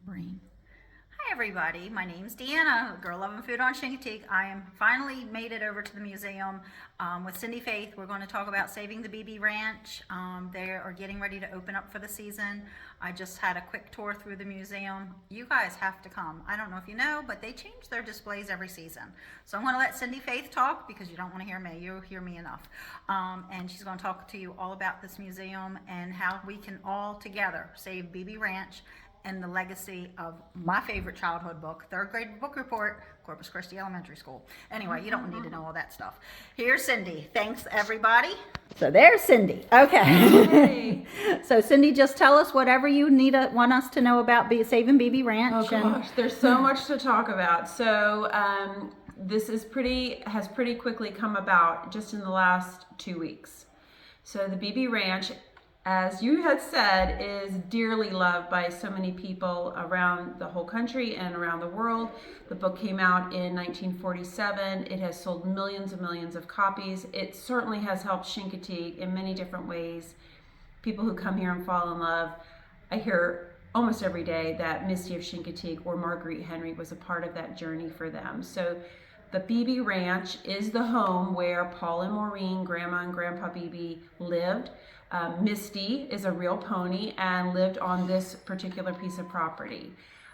Brain. Hi everybody, my name's Deanna, Girl Loving Food on Chincoteague. I am finally made it over to the museum with Cindy Faith. We're going to talk about saving the Beebe Ranch. They are getting ready to open up for the season. I just had a quick tour through the museum. You guys have to come. I don't know if you know, but they change their displays every season. So I'm going to let Cindy Faith talk because you don't want to hear me. You'll hear me enough. And she's going to talk to you all about this museum and how we can all together save Beebe Ranch and the legacy of my favorite childhood book, third grade book report, Corpus Christi Elementary School. Anyway, you don't need to know all that stuff. Here's Cindy. Thanks, everybody. So there's Cindy. Okay. Hey. So Cindy, just tell us whatever you want us to know about saving Beebe Ranch. Oh gosh, there's so much to talk about. So this has pretty quickly come about just in the last 2 weeks. So the Beebe Ranch, as you had said, is dearly loved by so many people around the whole country and around the world. The book came out in 1947. It has sold millions and millions of copies. It certainly has helped Chincoteague in many different ways. People who come here and fall in love, I hear almost every day that Misty of Chincoteague or Marguerite Henry was a part of that journey for them. So the Beebe Ranch is the home where Paul and Maureen, Grandma and Grandpa Beebe, lived. Misty is a real pony and lived on this particular piece of property.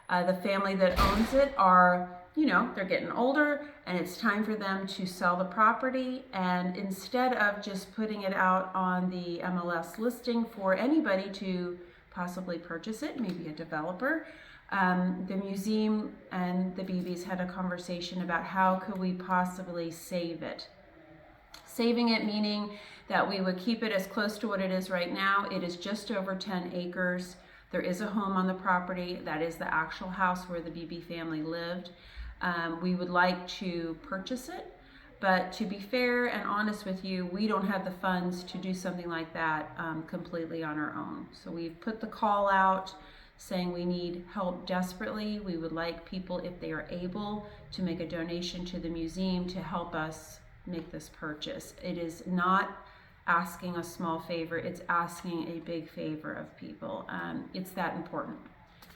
The family that owns it they're getting older and it's time for them to sell the property. And instead of just putting it out on the MLS listing for anybody to possibly purchase it, maybe a developer, the museum and the Beebes had a conversation about how could we possibly save it. Saving it meaning that we would keep it as close to what it is right now. It is just over 10 acres. There is a home on the property. That is the actual house where the Beebe family lived. We would like to purchase it, but to be fair and honest with you, we don't have the funds to do something like that completely on our own. So we've put the call out saying we need help desperately. We would like people, if they are able, to make a donation to the museum to help us make this purchase. It is not asking a small favor, it's asking a big favor of people. It's that important.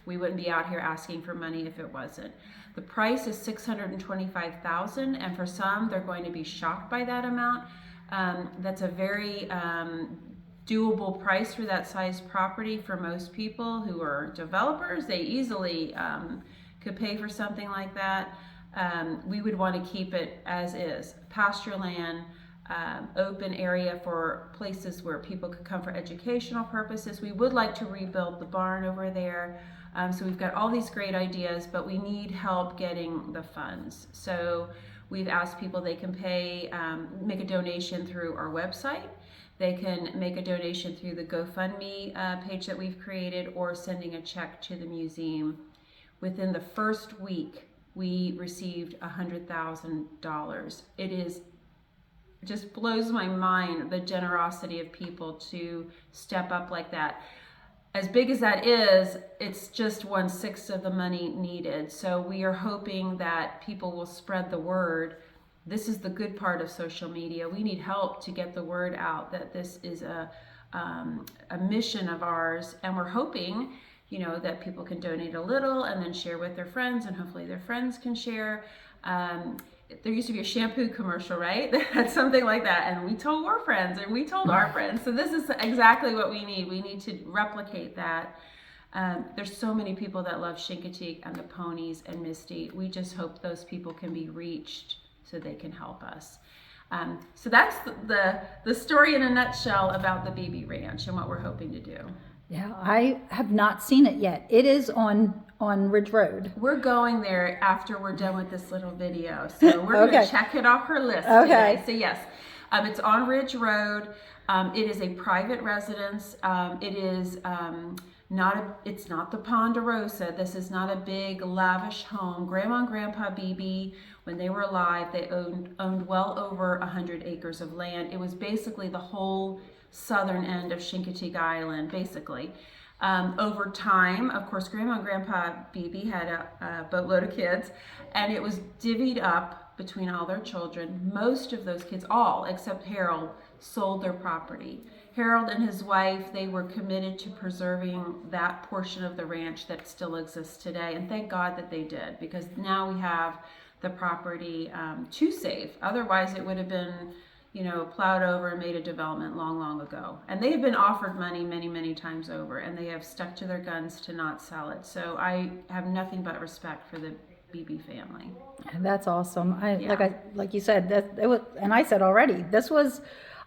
We wouldn't be out here asking for money if it wasn't. The price is $625,000, and for some, they're going to be shocked by that amount. That's a very doable price for that size property for most people who are developers. They easily could pay for something like that. We would want to keep it as is, pasture land, open area for places where people could come for educational purposes. We would like to rebuild the barn over there. So we've got all these great ideas, but we need help getting the funds. So we've asked people they can pay, make a donation through our website. They can make a donation through the GoFundMe page that we've created, or sending a check to the museum. Within the first week, we received $100,000. It just blows my mind, the generosity of people to step up like that. As big as that is, it's just 1/6 of the money needed. So we are hoping that people will spread the word. This is the good part of social media. We need help to get the word out that this is a mission of ours, and we're hoping that people can donate a little and then share with their friends, and hopefully their friends can share. There used to be a shampoo commercial, right? That's something like that. And we told our friends and we told our friends. So this is exactly what we need. We need to replicate that. There's so many people that love Chincoteague and the ponies and Misty. We just hope those people can be reached so they can help us. So that's the story in a nutshell about the Beebe Ranch and what we're hoping to do. Yeah, I have not seen it yet. It is on Ridge Road. We're going there after we're done with this little video. So we're going to check it off her list today. So yes, it's on Ridge Road. It is a private residence. It is it's not the Ponderosa. This is not a big lavish home. Grandma and Grandpa Beebe, when they were alive, they owned well over 100 acres of land. It was basically the whole southern end of Chincoteague Island, basically. Over time, of course, Grandma and Grandpa Beebe had a boatload of kids, and it was divvied up between all their children. Most of those kids, all except Harold, sold their property. Harold and his wife, they were committed to preserving that portion of the ranch that still exists today. And thank God that they did, because now we have the property to save. Otherwise, it would have been, plowed over and made a development long, long ago. And they have been offered money many, many times over, and they have stuck to their guns to not sell it. So I have nothing but respect for the Beebe family. That's awesome. Like you said, that it was, and I said already,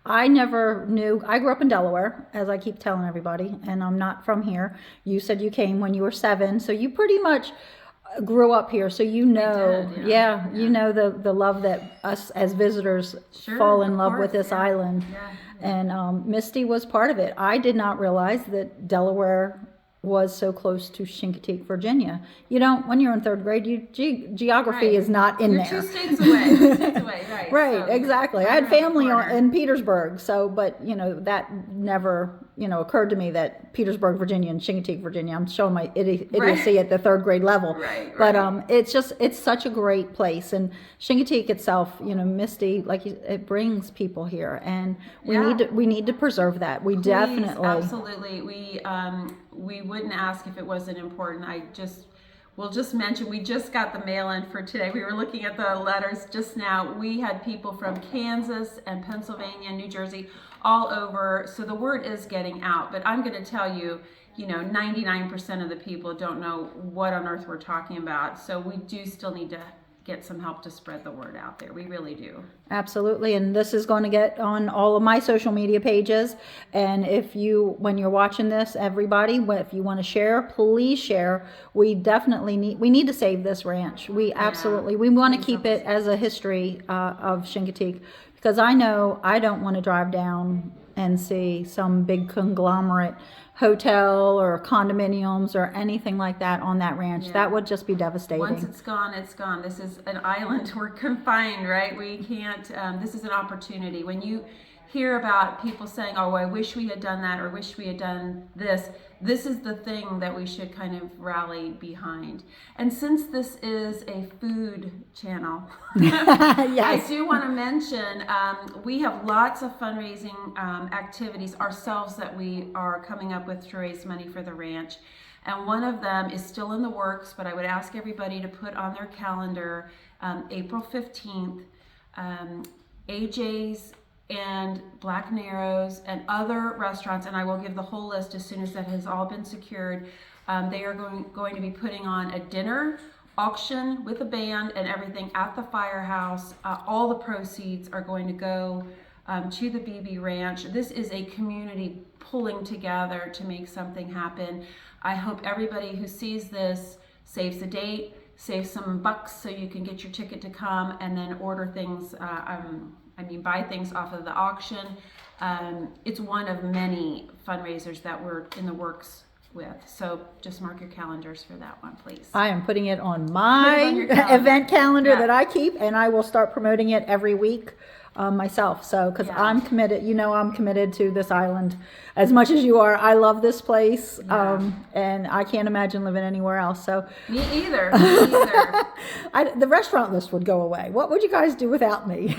I never knew. I grew up in Delaware, as I keep telling everybody, and I'm not from here. You said you came when you were 7, so you pretty much grew up here, so you know, you know the love that us as visitors fall in love with this island. And Misty was part of it. I did not realize that Delaware was so close to Chincoteague, Virginia. When you're in 3rd grade, geography is not in You're there. 2 states away. 2 states away, right? Right, So, exactly. I had family in Petersburg, but that never occurred to me that Petersburg, Virginia, and Chincoteague, Virginia. I'm showing my idiocy at the 3rd grade level. Right. But it's such a great place, and Chincoteague itself, Misty, it brings people here, and we need to preserve that. We definitely, absolutely. We wouldn't ask if it wasn't important. We'll just mention, we just got the mail in for today. We were looking at the letters just now. We had people from Kansas and Pennsylvania and New Jersey all over. So the word is getting out. But I'm going to tell you, 99% of the people don't know what on earth we're talking about. So we do still need to get some help to spread the word out there. We really do. Absolutely. And this is going to get on all of my social media pages. And when you're watching this, everybody, if you want to share, please share. We definitely need to save this ranch. We want to keep it as a history of Chincoteague, because I know I don't want to drive down and see some big conglomerate hotel or condominiums or anything like that on that ranch. That would just be devastating. Once it's gone, it's gone. This is an island. We're confined, right? We can't, this is an opportunity. When you hear about people saying, oh, I wish we had done that, or wish we had done this, this is the thing that we should kind of rally behind. And since this is a food channel, I do want to mention, we have lots of fundraising activities ourselves that we are coming up with to raise money for the ranch. And one of them is still in the works, but I would ask everybody to put on their calendar April 15th, AJ's and Black Narrows and other restaurants, and I will give the whole list as soon as that has all been secured. They are going to be putting on a dinner auction with a band and everything at the firehouse. All the proceeds are going to go to the Beebe Ranch. This is a community pulling together to make something happen. I hope everybody who sees this saves a date, saves some bucks so you can get your ticket to come, and then order things, buy things off of the auction. It's one of many fundraisers that we're in the works with. So just mark your calendars for that one, please. I am putting it on my event calendar that I keep, and I will start promoting it every week myself. So, because I'm committed, I'm committed to this island as much as you are. I love this place, and I can't imagine living anywhere else. So me either. The restaurant list would go away. What would you guys do without me?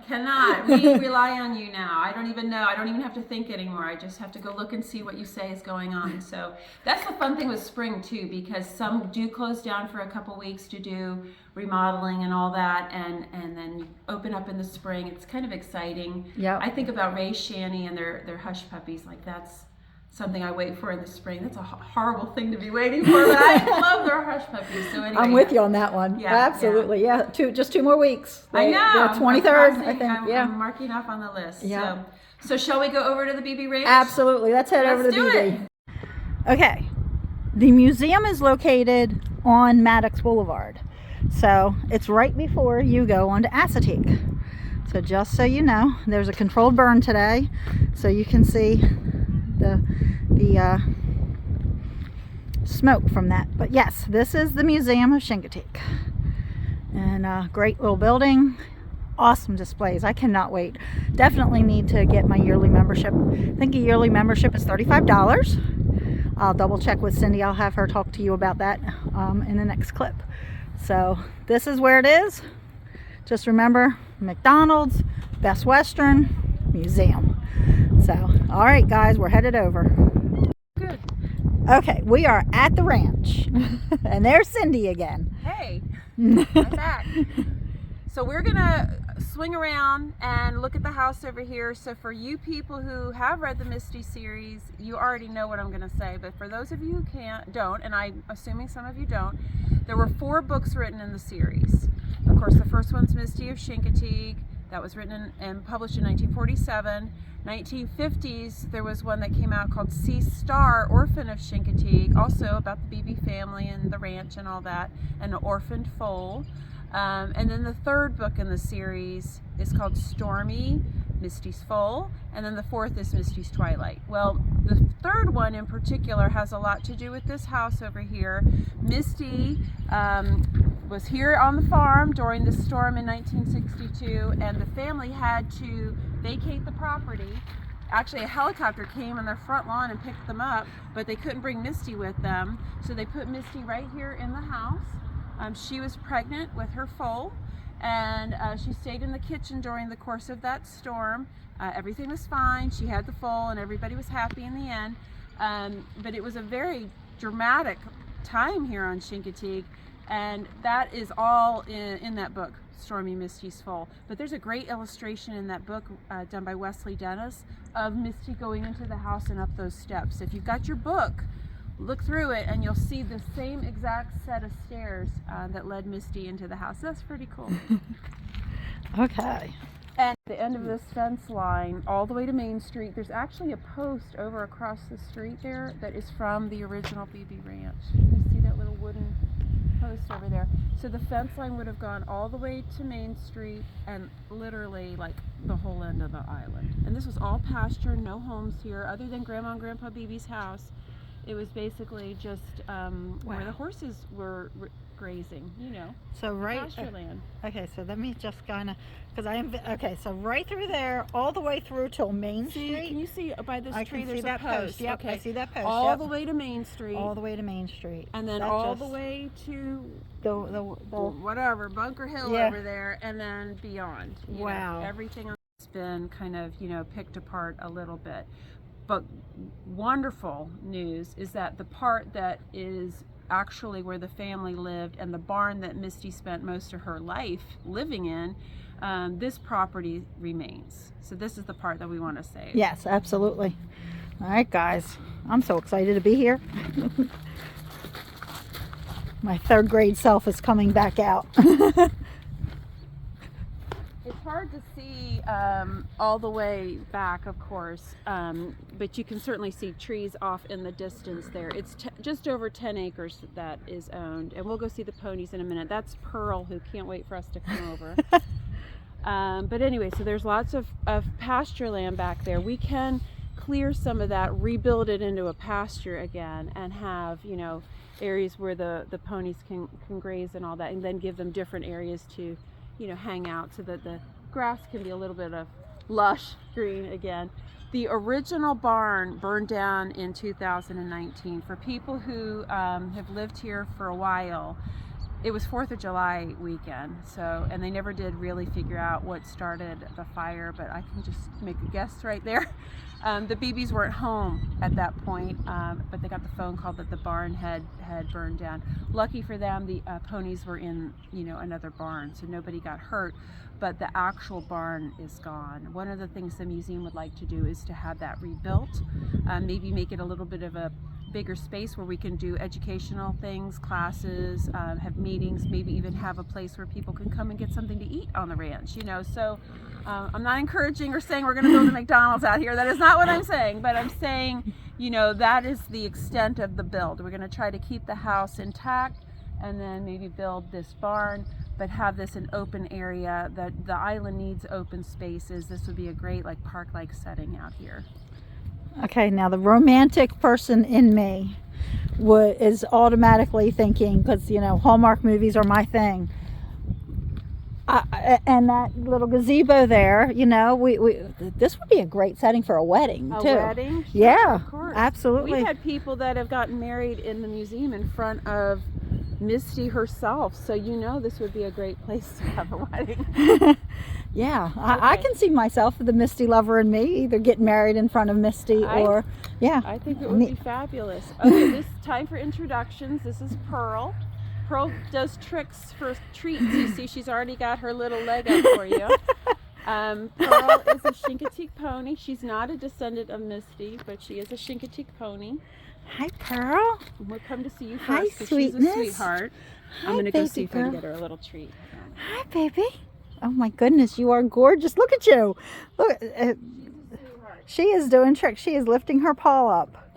Cannot. We rely on you now. I don't even know. I don't even have to think anymore. I just have to go look and see what you say is going on. So that's the fun thing with spring too, because some do close down for a couple weeks to do remodeling and all that, and then you open up in the spring. It's kind of exciting. Yeah. I think about Ray Shanny and their hush puppies. Like, that's something I wait for in the spring. That's a horrible thing to be waiting for, but I love their hush puppies. So anyway, I'm with you on that one. Yeah, absolutely. Yeah. Just 2 more weeks. I know. The 23rd, I think. I'm marking off on the list. Yeah. So shall we go over to the Beebe Ranch? Absolutely. Let's head over to the Beebe. Okay. The museum is located on Maddox Boulevard. So it's right before you go onto Chincoteague. So just so you know, there's a controlled burn today, so you can see the smoke from that. But yes, this is the Museum of Chincoteague, and a great little building, awesome displays. I cannot wait. Definitely need to get my yearly membership. I think a yearly membership is $35. I'll double check with Cindy. I'll have her talk to you about that in the next clip. So this is where it is. Just remember, McDonald's, Best Western, Museum. So, all right, guys, we're headed over. Good. Okay, we are at the ranch, and there's Cindy again. Hey, I'm back. So we're gonna swing around and look at the house over here. So for you people who have read the Misty series, you already know what I'm gonna say. But for those of you who don't, and I'm assuming some of you don't, there were 4 books written in the series. Of course, the first one's Misty of Chincoteague. That was written and published in 1947. 1950s, there was one that came out called Sea Star, Orphan of Chincoteague, also about the Beebe family and the ranch and all that, and an orphaned foal. And then the 3rd book in the series is called Stormy, Misty's Foal, and then the 4th is Misty's Twilight. Well, the 3rd one in particular has a lot to do with this house over here. Misty was here on the farm during the storm in 1962, and the family had to vacate the property. Actually, a helicopter came on their front lawn and picked them up, but they couldn't bring Misty with them, so they put Misty right here in the house. She was pregnant with her foal, and she stayed in the kitchen during the course of that storm. Everything was fine. She had the foal, and everybody was happy in the end. But it was a very dramatic time here on Chincoteague, and that is all in that book, Stormy, Misty's Foal. But there's a great illustration in that book done by Wesley Dennis of Misty going into the house and up those steps. If you've got your book, look through it and you'll see the same exact set of stairs that led Misty into the house. That's pretty cool. Okay. And at the end of this fence line, all the way to Main Street, there's actually a post over across the street there that is from the original Beebe Ranch. You see that little wooden post over there? So the fence line would have gone all the way to Main Street and literally like the whole end of the island. And this was all pasture, no homes here other than Grandma and Grandpa Beebe's house. It was basically just where the horses were grazing, you know. So right. Pasture land. Okay, so let me just kind of, because I am. Okay, so right through there, all the way through till Main Street. Can you see by this I tree? can There's see that a post. post. Yep, Okay. I see that post. All yep. the way to Main Street. All the way to Main Street. And then That all just- the way to the whatever Bunker Hill Yeah. over there, and then beyond. You know, Wow. everything has been kind of picked apart a little bit. But wonderful news is that the part that is actually where the family lived and the barn that Misty spent most of her life living in, this property remains. So this is the part that we want to save. Yes, absolutely. All right, guys. I'm so excited to be here. My 3rd grade self is coming back out. It's hard to see all the way back, of course, but you can certainly see trees off in the distance there. It's just over 10 acres that is owned, and we'll go see the ponies in a minute. That's Pearl, who can't wait for us to come over. But anyway, so there's lots of pasture land back there. We can clear some of that, rebuild it into a pasture again, and have, areas where the ponies can graze and all that, and then give them different areas to hang out so that the grass can be a little bit of lush green again. The original barn burned down in 2019. For people who have lived here for a while, it was 4th of July weekend, and they never did really figure out what started the fire, but I can just make a guess right there. The Beebes weren't home at that point, but they got the phone call that the barn had burned down. Lucky for them, the ponies were in another barn, so nobody got hurt, but the actual barn is gone. One of the things the museum would like to do is to have that rebuilt, maybe make it a little bit of a bigger space where we can do educational things, classes, have meetings, maybe even have a place where people can come and get something to eat on the ranch, So I'm not encouraging or saying we're going to build a McDonald's out here. That is not what I'm saying, but I'm saying, that is the extent of the build. We're going to try to keep the house intact and then maybe build this barn, but have this an open area. That the island needs open spaces. This would be a great park-like setting out here. Okay, now the romantic person in me is automatically thinking, because Hallmark movies are my thing, and that little gazebo there, this would be a great setting for a wedding too. A wedding? Sure, Yeah, of course. absolutely. We've had people that have gotten married in the museum in front of Misty herself. So you know this would be a great place to have a wedding. Yeah, I can see myself, the Misty lover and me, either getting married in front of Misty or, yeah. I think it would be fabulous. Okay, this time for introductions. This is Pearl. Pearl does tricks for treats. You see, she's already got her little leg up for you. Pearl is a Chincoteague pony. She's not a descendant of Misty, but she is a Chincoteague pony. Hi, Pearl. We'll come to see you Hi, first because she's sweetness. a sweetheart. Hi, I'm going to go baby see if I can girl. get her a little treat. Hi, baby. Oh my goodness, you are gorgeous. Look at you. Look, she is doing tricks. She is lifting her paw up,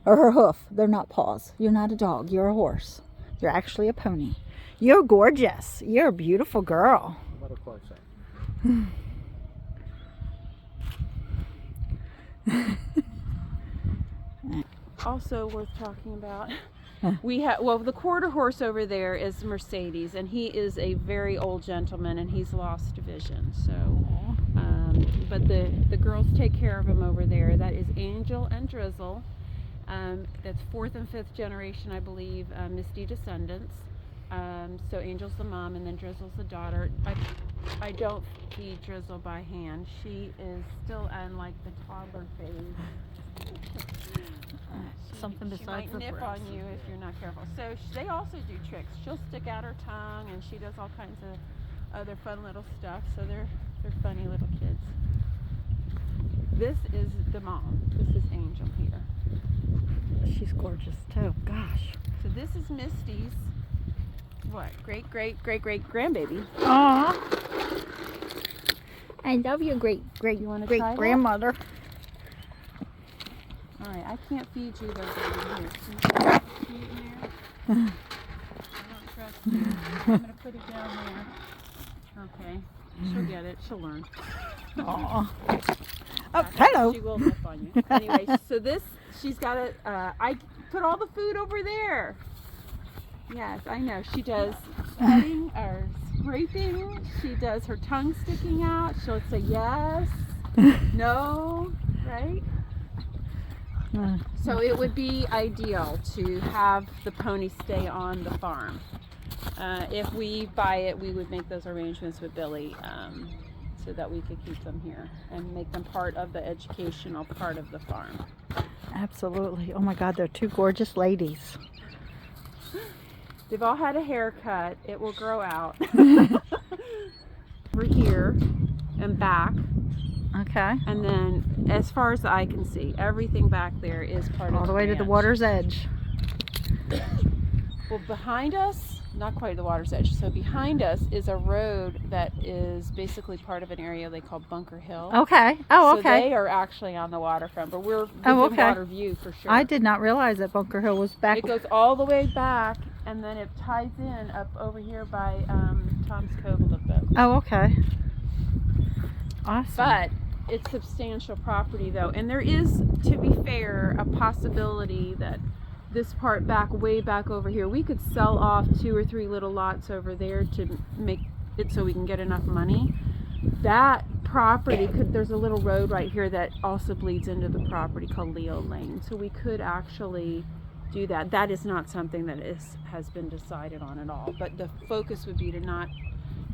or her hoof. They're not paws. You're not a dog. You're a horse. You're actually a pony. You're gorgeous. You're a beautiful girl. What a close up. Also worth talking about, we have, well, the quarter horse over there is Mercedes, and he is a very old gentleman, and he's lost vision. So, but the girls take care of him over there. That is Angel and Drizzle. That's 4th and 5th generation, I believe, Misty descendants. So Angel's the mom, and then Drizzle's the daughter. I don't feed Drizzle by hand. She is still in like the toddler phase. Something She besides might the nip breast. on you if you're not careful. So they also do tricks. She'll stick out her tongue, and she does all kinds of other fun little stuff. So they're funny little kids. This is the mom. This is Angel here. She's gorgeous too. Gosh. So this is Misty's what? Great grandbaby. Aw. I love your great You wanna try that? grandmother. All right, I can't feed you though, baby. Here, can you put the feet in there? I don't trust you. I'm gonna put it down there. Okay, she'll get it. She'll learn. Aw. Oh, hello. She will nip on you. Anyway, so this, she's got a. I put all the food over there. Yes, I know. She does petting or scraping. She does her tongue sticking out. She'll say yes, no, right? So it would be ideal to have the pony stay on the farm. If we buy it, we would make those arrangements with Billy so that we could keep them here and make them part of the educational part of the farm. Absolutely. Oh my God, they're two gorgeous ladies. They've all had a haircut. It will grow out. Over here and back. Okay. And then, as far as the eye can see, everything back there is part of All the way to the ranch. water's edge. Well, behind us, not quite the water's edge. So behind us is a road that is basically part of an area they call Bunker Hill. Okay. Oh, So okay. they are actually on the waterfront, but we're within okay. water view for sure. I did not realize that Bunker Hill was back. It goes all the way back, and then it ties in up over here by Tom's Cove a little bit. Oh, okay. Awesome. But it's substantial property though, and there is, to be fair, a possibility that this part back, way back over here, we could sell off 2 or 3 little lots over there to make it so we can get enough money. That property could, there's a little road right here that also bleeds into the property called Leo Lane, so we could actually do that. That is not something that has been decided on at all, but the focus would be to not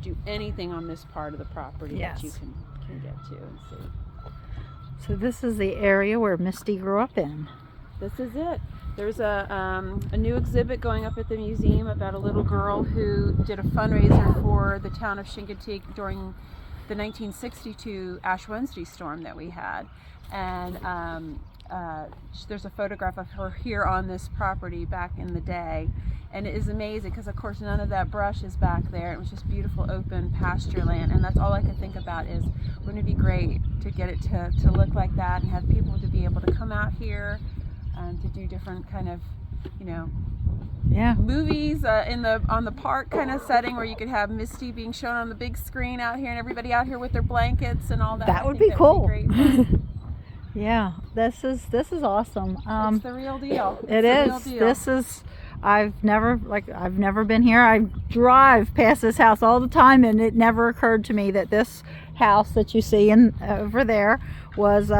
do anything on this part of the property Yes. that you can get to and see. So this is the area where Misty grew up in. This is it. There's a new exhibit going up at the museum about a little girl who did a fundraiser for the town of Chincoteague during the 1962 Ash Wednesday storm that we had. And there's a photograph of her here on this property back in the day. And it is amazing because, of course, none of that brush is back there. It was just beautiful open pasture land. And that's all I could think about is, wouldn't it be great to get it to look like that and have people to be able to come out here to do different kind of, Yeah. movies on the park kind of setting where you could have Misty being shown on the big screen out here and everybody out here with their blankets and all that. That I would think be cool. Would be great. Yeah. This is awesome. It's the real deal. It It's the is. real deal. This is. I've never been here. I drive past this house all the time, and it never occurred to me that this house that you see over there was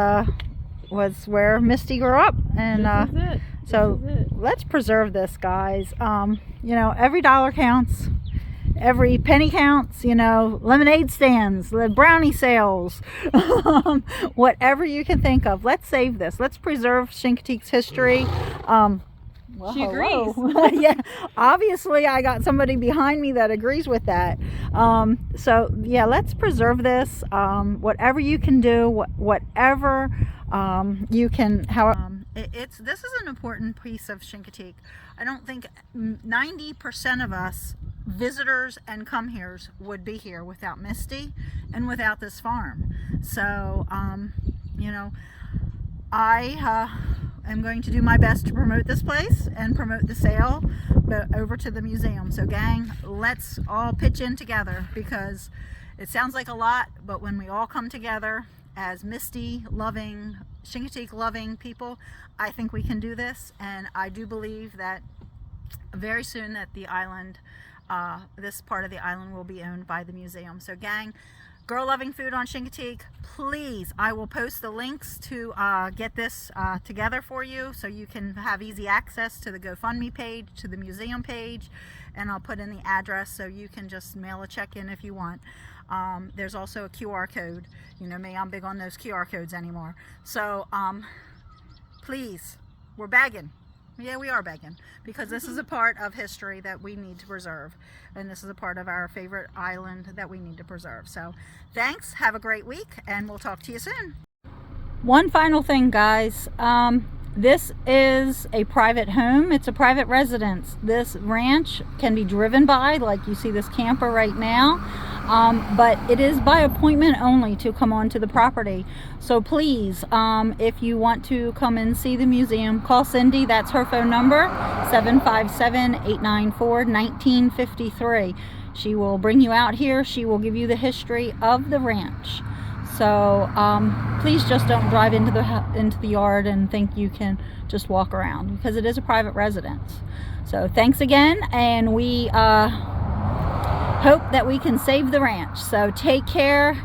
where Misty grew up. And This is it. So let's preserve this, guys. You know, every dollar counts. Every penny counts. You know, lemonade stands, the brownie sales, whatever you can think of. Let's save this. Let's preserve Chincoteague's history. Well, she agrees. Yeah, obviously I got somebody behind me that agrees with that. So yeah, let's preserve this. Whatever you can do, whatever you can. This is an important piece of Chincoteague. I don't think 90% of us visitors and come here's would be here without Misty and without this farm. So you know, I am going to do my best to promote this place and promote the sale over to the museum. So gang, let's all pitch in together, because it sounds like a lot, but when we all come together as Misty loving, Chincoteague loving people, I think we can do this. And I do believe that very soon that the island, this part of the island, will be owned by the museum. So gang, Girl Loving Food on Chincoteague, please, I will post the links to get this together for you, so you can have easy access to the GoFundMe page, to the museum page, and I'll put in the address so you can just mail a check in if you want. There's also a QR code. You know me, I'm big on those QR codes anymore. So please, we're begging. Yeah, we are begging, because this is a part of history that we need to preserve, and this is a part of our favorite island that we need to preserve. So thanks, have a great week, and we'll talk to you soon. One final thing, guys. This is a private home. It's a private residence. This ranch can be driven by, like you see this camper right now, but it is by appointment only to come onto the property. So please, if you want to come and see the museum, call Cindy. That's her phone number, 757-894-1953. She will bring you out here. She will give you the history of the ranch. So please just don't drive into the yard and think you can just walk around, because it is a private residence. So thanks again, and we hope that we can save the ranch. So take care.